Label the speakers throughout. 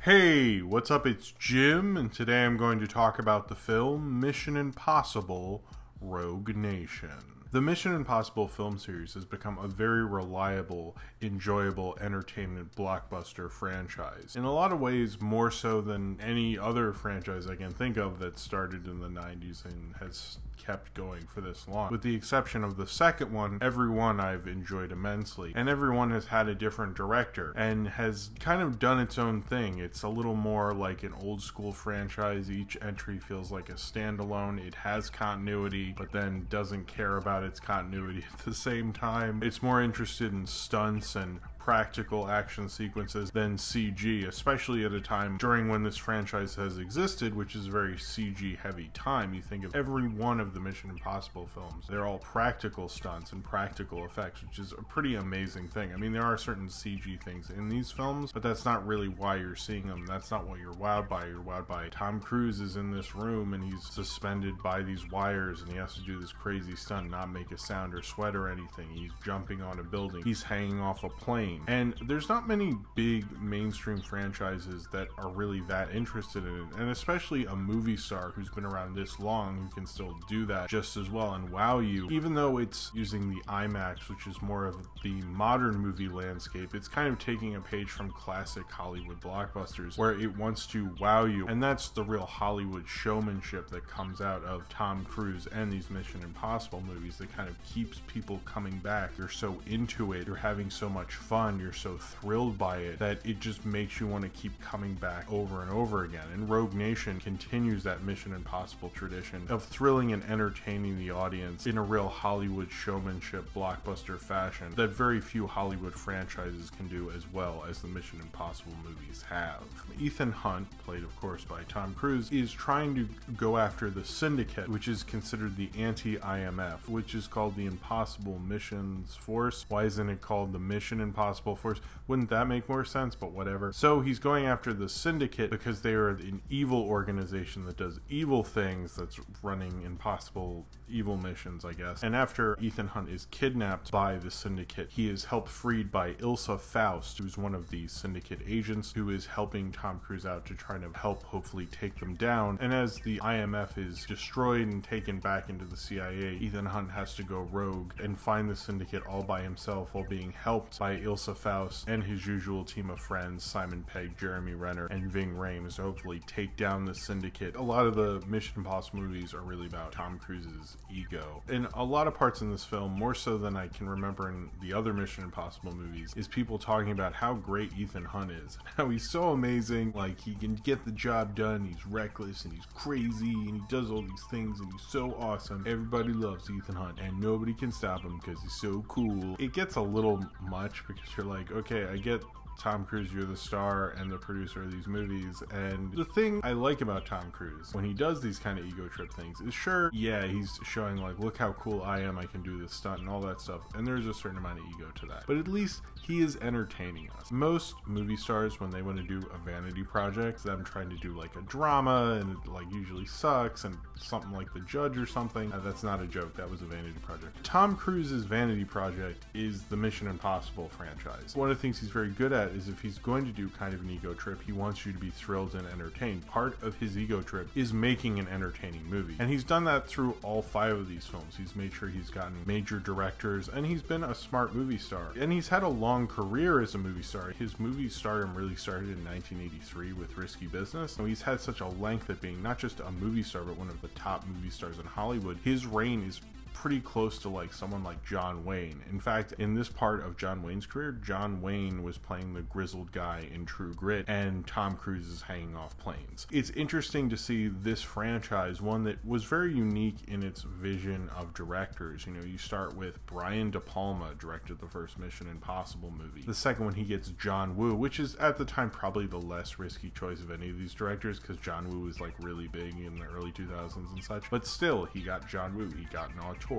Speaker 1: Hey, what's up? It's Jim, and today I'm going to talk about the film Mission Impossible: Rogue Nation. The Mission Impossible film series has become a very reliable, enjoyable, entertainment blockbuster franchise. In a lot of ways, more so than any other franchise I can think of that started in the 90s and has kept going for this long. With the exception of the second one, every one I've enjoyed immensely, and every one has had a different director and has kind of done its own thing. It's a little more like an old school franchise. Each entry feels like a standalone. It has continuity, but then doesn't care about its continuity at the same time. It's more interested in stunts and practical action sequences than CG, especially at a time during when this franchise has existed, which is a very CG heavy time. You think of every one of the Mission Impossible films, they're all practical stunts and practical effects, which is a pretty amazing thing. I mean, there are certain CG things in these films, but that's not really why you're seeing them. That's not what you're wowed by. You're wowed by Tom Cruise is in this room and he's suspended by these wires and he has to do this crazy stunt, not make a sound or sweat or anything. He's jumping on a building. He's hanging off a plane. And there's not many big mainstream franchises that are really that interested in it, and especially a movie star who's been around this long who can still do that just as well and wow you. Even though it's using the IMAX, which is more of the modern movie landscape, it's kind of taking a page from classic Hollywood blockbusters where it wants to wow you, and that's the real Hollywood showmanship that comes out of Tom Cruise and these Mission Impossible movies that kind of keeps people coming back. You're so into it, you're having so much fun, you're so thrilled by it that it just makes you want to keep coming back over and over again. And Rogue Nation continues that Mission Impossible tradition of thrilling and entertaining the audience in a real Hollywood showmanship blockbuster fashion that very few Hollywood franchises can do as well as the Mission Impossible movies have. Ethan Hunt, played of course by Tom Cruise, is trying to go after the Syndicate, which is considered the anti-IMF, which is called the Impossible Missions Force. Why isn't it called the Mission Impossible Force? Wouldn't that make more sense? But whatever. So he's going after the Syndicate because they are an evil organization that does evil things, that's running impossible evil missions, I guess. And after Ethan Hunt is kidnapped by the Syndicate, he is helped freed by Faust, who's one of the Syndicate agents who is helping Tom Cruise out to try to help hopefully take them down. And as the IMF is destroyed and taken back into the CIA, Ethan Hunt has to go rogue and find the Syndicate all by himself while being helped by Faust and his usual team of friends, Simon Pegg, Jeremy Renner, and Ving Rhames, to hopefully take down the Syndicate. A lot of the Mission Impossible movies are really about Tom Cruise's ego. In a lot of parts in this film, more so than I can remember in the other Mission Impossible movies, is people talking about how great Ethan Hunt is, how he's so amazing, like he can get the job done, he's reckless and he's crazy and he does all these things and he's so awesome. Everybody loves Ethan Hunt and nobody can stop him because he's so cool. It gets a little much because you're like, okay, I get Tom Cruise, you're the star and the producer of these movies, and the thing I like about Tom Cruise when he does these kind of ego trip things is, sure, yeah, he's showing like, look how cool I am, I can do this stunt and all that stuff, and there's a certain amount of ego to that, but at least he is entertaining us. Most movie stars, when they want to do a vanity project, them trying to do like a drama, and it like usually sucks, and something like The Judge or something, that's not a joke, that was a vanity project. Tom Cruise's vanity project is the Mission Impossible franchise. One of the things he's very good at is if he's going to do kind of an ego trip, he wants you to be thrilled and entertained. Part of his ego trip is making an entertaining movie, and he's done that through all 5 of these films. He's made sure he's gotten major directors, and he's been a smart movie star, and he's had a long career as a movie star. His movie stardom really started in 1983 with Risky Business, so he's had such a length at being not just a movie star but one of the top movie stars in Hollywood. His reign is pretty close to like someone like John Wayne. In fact, in this part of John Wayne's career, John Wayne was playing the grizzled guy in True Grit, and Tom Cruise is hanging off planes. It's interesting to see this franchise, one that was very unique in its vision of directors. You know, you start with Brian De Palma, directed the first Mission Impossible movie. The second one, he gets John Woo, which is at the time probably the less risky choice of any of these directors because John Woo was like really big in the early 2000s and such, but still, he got John Woo, he got an auteur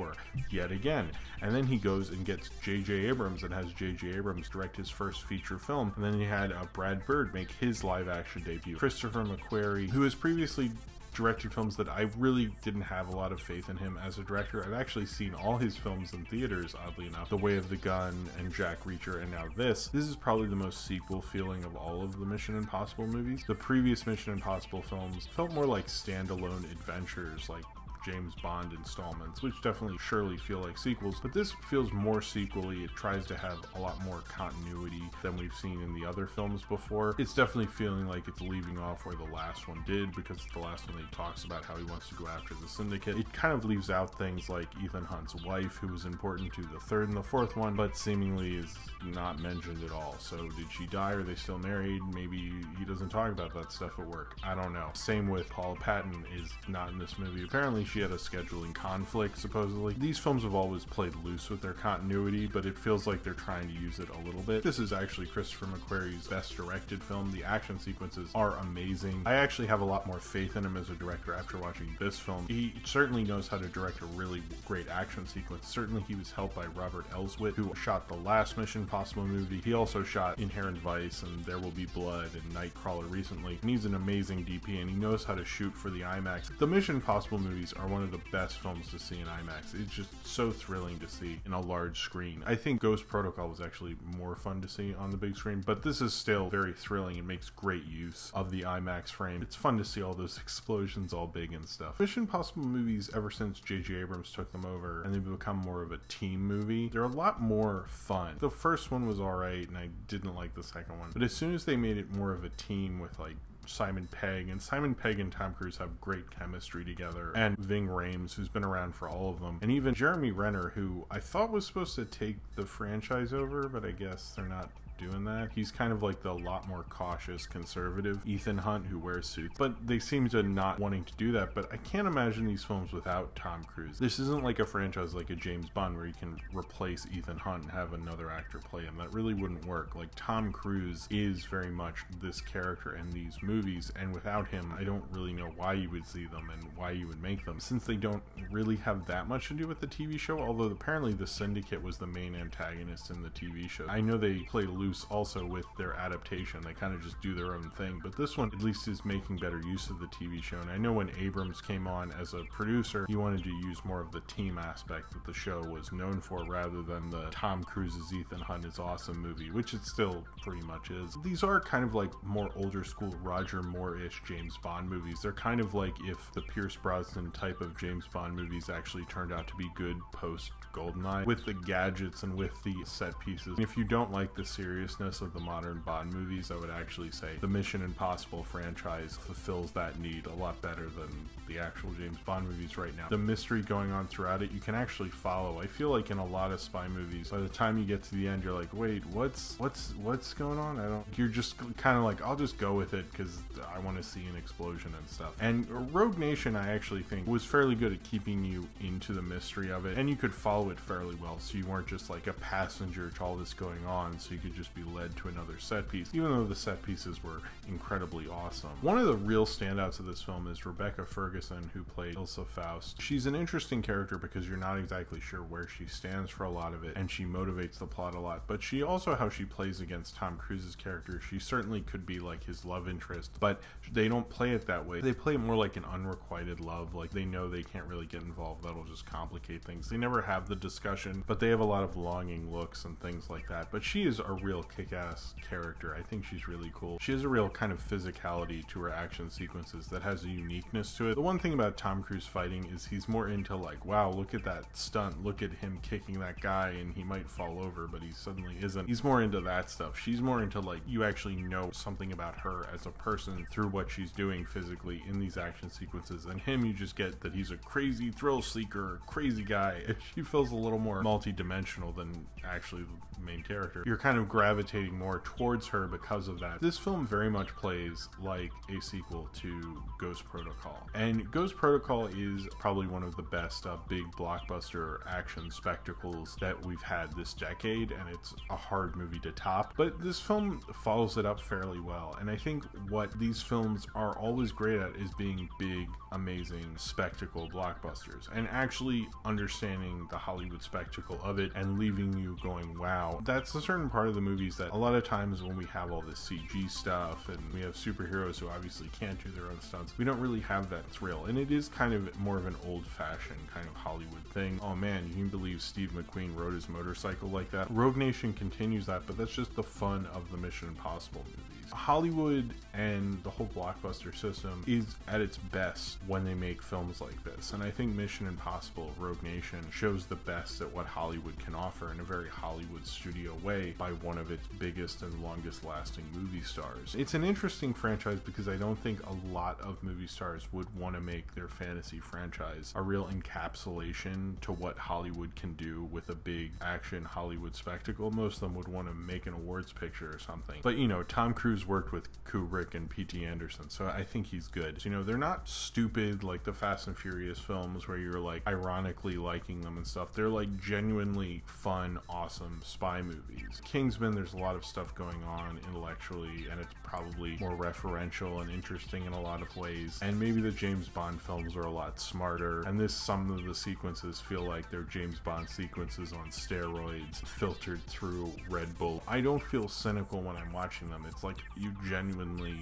Speaker 1: yet again, and then he goes and gets J.J. Abrams and has J.J. Abrams direct his first feature film, and then he had Brad Bird make his live action debut. Christopher McQuarrie, who has previously directed films that I really didn't have a lot of faith in him as a director. I've actually seen all his films in theaters, oddly enough. The Way of the Gun and Jack Reacher, and now this is probably the most sequel feeling of all of the Mission Impossible movies. The previous Mission Impossible films felt more like standalone adventures, like James Bond installments, which definitely surely feel like sequels, but this feels more sequel-y. It tries to have a lot more continuity than we've seen in the other films before. It's definitely feeling like it's leaving off where the last one did, because the last one he talks about how he wants to go after the syndicate. It kind of leaves out things like Ethan Hunt's wife, who was important to the third and the fourth one, but seemingly is not mentioned at all. So did she die? Are they still married? Maybe he doesn't talk about that stuff at work. I don't know. Same with Paula Patton is not in this movie. Apparently she had a scheduling conflict, supposedly. These films have always played loose with their continuity, but it feels like they're trying to use it a little bit. This is actually Christopher McQuarrie's best directed film. The action sequences are amazing. I actually have a lot more faith in him as a director after watching this film. He certainly knows how to direct a really great action sequence. Certainly he was helped by Robert Elswit, who shot the last Mission Impossible movie. He also shot Inherent Vice and There Will Be Blood and Nightcrawler recently. And he's an amazing DP, and he knows how to shoot for the IMAX. The Mission Impossible movies are one of the best films to see in IMAX. It's just so thrilling to see in a large screen. I think Ghost Protocol was actually more fun to see on the big screen, but this is still very thrilling and makes great use of the IMAX frame. It's fun to see all those explosions all big and stuff. Mission Impossible movies, ever since J.J. Abrams took them over and they've become more of a team movie, they're a lot more fun. The first one was alright and I didn't like the second one, but as soon as they made it more of a team with like Simon Pegg and Tom Cruise have great chemistry together, and Ving Rhames, who's been around for all of them, and even Jeremy Renner, who I thought was supposed to take the franchise over, but I guess they're not doing that. He's kind of like the lot more cautious conservative Ethan Hunt who wears suits, but they seem to not wanting to do that. But I can't imagine these films without Tom Cruise. This isn't like a franchise like a James Bond where you can replace Ethan Hunt and have another actor play him. That really wouldn't work. Like, Tom Cruise is very much this character in these movies, and without him I don't really know why you would see them and why you would make them, since they don't really have that much to do with the TV show, although apparently the Syndicate was the main antagonist in the TV show. I know they play loose also with their adaptation. They kind of just do their own thing, but this one at least is making better use of the TV show. And I know when Abrams came on as a producer, he wanted to use more of the team aspect that the show was known for, rather than the Tom Cruise's Ethan Hunt is awesome movie, which it still pretty much is. These are kind of like more older school Roger Moore-ish James Bond movies. They're kind of like if the Pierce Brosnan type of James Bond movies actually turned out to be good post GoldenEye, with the gadgets and with the set pieces. And if you don't like the seriousness of the modern Bond movies, I would actually say the Mission Impossible franchise fulfills that need a lot better than the actual James Bond movies right now. The mystery going on throughout it, you can actually follow. I feel like in a lot of spy movies, by the time you get to the end, you're like, wait, what's going on? You're just kind of like, I'll just go with it because I want to see an explosion and stuff. And Rogue Nation, I actually think, was fairly good at keeping you into the mystery of it, and you could follow it fairly well, so you weren't just like a passenger to all this going on, so you could just be led to another set piece, even though the set pieces were incredibly awesome. One of the real standouts of this film is Rebecca Ferguson, who played Ilsa Faust. She's an interesting character because you're not exactly sure where she stands for a lot of it, and she motivates the plot a lot, but she also, how she plays against Tom Cruise's character, she certainly could be like his love interest, but they don't play it that way. They play it more like an unrequited love, like they know they can't really get involved, that'll just complicate things. They never have the discussion, but they have a lot of longing looks and things like that. But she is a real kick-ass character. I think she's really cool. She has a real kind of physicality to her action sequences that has a uniqueness to it. The one thing about Tom Cruise fighting is he's more into like, wow, look at that stunt, look at him kicking that guy and he might fall over, but he suddenly isn't. He's more into that stuff. She's more into like, you actually know something about her as a person through what she's doing physically in these action sequences, and him, you just get that he's a crazy thrill seeker, crazy guy. She feels a little more multi-dimensional than actually the main character. You're kind of gravitating more towards her because of that. This film very much plays like a sequel to Ghost Protocol, and Ghost Protocol is probably one of the best big blockbuster action spectacles that we've had this decade, and it's a hard movie to top, but this film follows it up fairly well. And I think what these films are always great at is being big, amazing spectacle blockbusters and actually understanding the Hollywood spectacle of it and leaving you going, wow. That's a certain part of the movie movies that a lot of times when we have all this CG stuff and we have superheroes who obviously can't do their own stunts, we don't really have that thrill. And it is kind of more of an old-fashioned kind of Hollywood thing. Oh man, you can believe Steve McQueen rode his motorcycle like that? Rogue Nation continues that, but that's just the fun of the Mission Impossible movies. Hollywood and the whole blockbuster system is at its best when they make films like this, and I think Mission Impossible Rogue Nation shows the best at what Hollywood can offer in a very Hollywood studio way by one of its biggest and longest lasting movie stars. It's an interesting franchise because I don't think a lot of movie stars would want to make their fantasy franchise a real encapsulation to what Hollywood can do with a big action Hollywood spectacle. Most of them would want to make an awards picture or something. But you know, Tom Cruise worked with Kubrick and P.T. Anderson, so I think he's good. So, you know, they're not stupid like the Fast and Furious films where you're like ironically liking them and stuff. They're like genuinely fun, awesome spy movies. Kingsman, there's a lot of stuff going on intellectually, and it's probably more referential and interesting in a lot of ways. And maybe the James Bond films are a lot smarter, and some of the sequences feel like they're James Bond sequences on steroids filtered through Red Bull. I don't feel cynical when I'm watching them. It's like you genuinely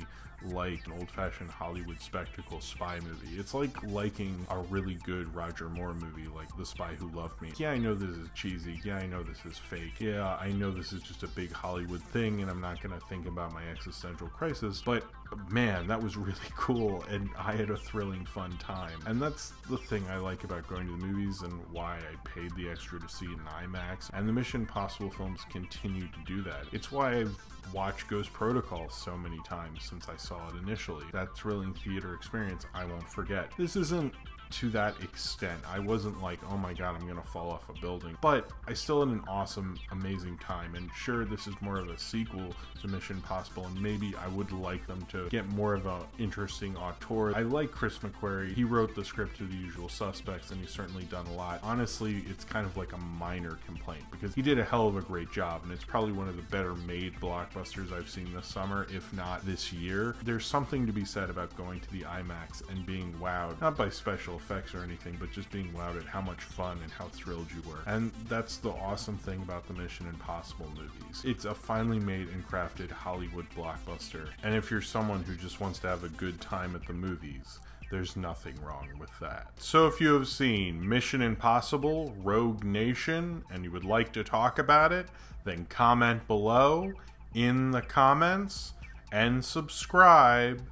Speaker 1: like an old-fashioned Hollywood spectacle spy movie. It's like liking a really good Roger Moore movie like The Spy Who Loved Me. Yeah, I know this is cheesy. Yeah, I know this is fake. Yeah, I know this is just a big Hollywood thing and I'm not gonna think about my existential crisis, but man, that was really cool and I had a thrilling, fun time. And that's the thing I like about going to the movies and why I paid the extra to see it in IMAX. And the Mission Impossible films continue to do that. It's why I've watched Ghost Protocol so many times since I saw it initially. That thrilling theater experience I won't forget. This isn't to that extent. I wasn't like, oh my god, I'm gonna fall off a building, but I still had an awesome, amazing time. And sure, this is more of a sequel to Mission Impossible, and maybe I would like them to get more of a interesting auteur. I like Chris McQuarrie. He wrote the script to The Usual Suspects, and he's certainly done a lot. Honestly, it's kind of like a minor complaint because he did a hell of a great job, and it's probably one of the better made blockbusters I've seen this summer, if not this year. There's something to be said about going to the IMAX and being wowed, not by special effects or anything, but just being wowed at how much fun and how thrilled you were. And that's the awesome thing about the Mission Impossible movies. It's a finely made and crafted Hollywood blockbuster, and if you're someone who just wants to have a good time at the movies, there's nothing wrong with that. So if you have seen Mission Impossible Rogue Nation and you would like to talk about it, then comment below in the comments and subscribe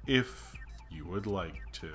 Speaker 1: if you would like to.